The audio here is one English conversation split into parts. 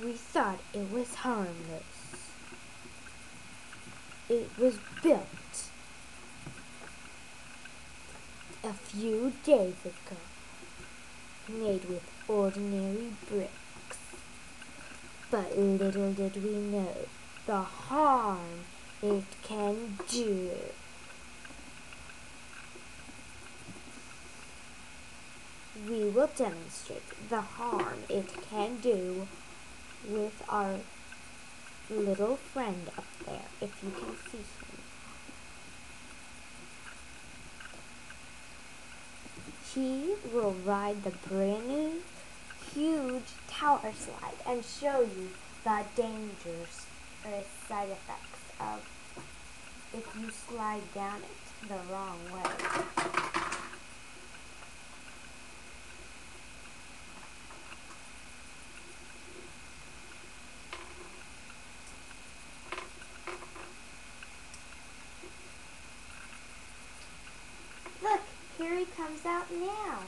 We thought it was harmless. It was built a few days ago, made with ordinary bricks. But little did we know the harm it can do. We will demonstrate the harm it can do with our little friend up there, if you can see him. He will ride the brand new huge tower slide and show you the dangers or side effects of if you slide down it the wrong way. Look, here he comes out now.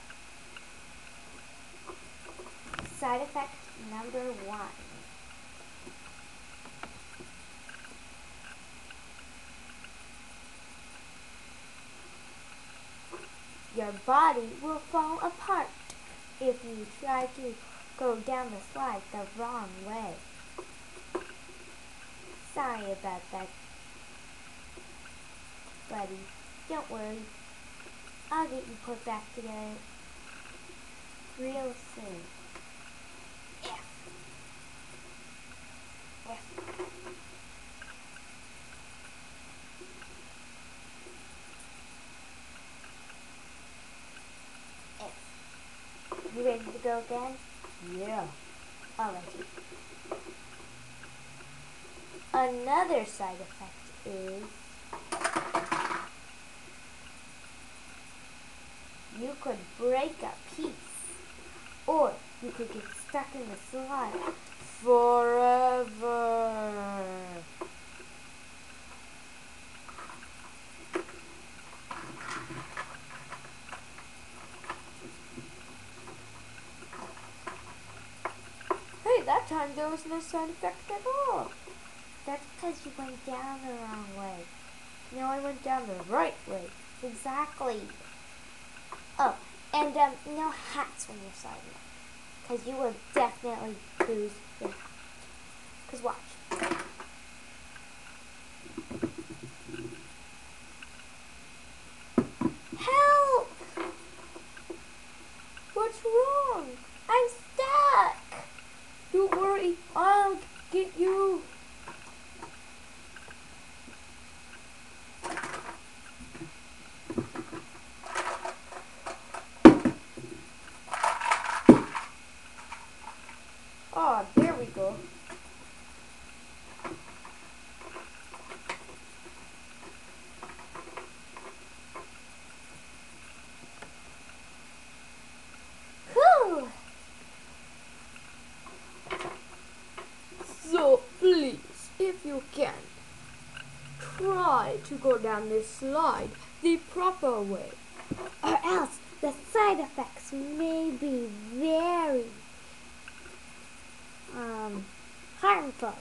Side effect number 1. Your body will fall apart if you try to go down the slide the wrong way. Sorry about that, buddy. Don't worry. I'll get you put back together real soon. You ready to go again? Yeah. Alrighty. Another side effect is you could break a piece, or you could get stuck in the slide forever. Hey, that time there was no side effect at all. That's because you went down the wrong way. No, I went down the right way. Exactly. Oh, and no hats when you're sliding, because you will definitely lose your hat. Because watch. Help! What's wrong? I'm stuck. Don't worry, I'll get you. Oh, there we go. Whew! So please, if you can, try to go down this slide the proper way, Or else the side effects may be very harmful.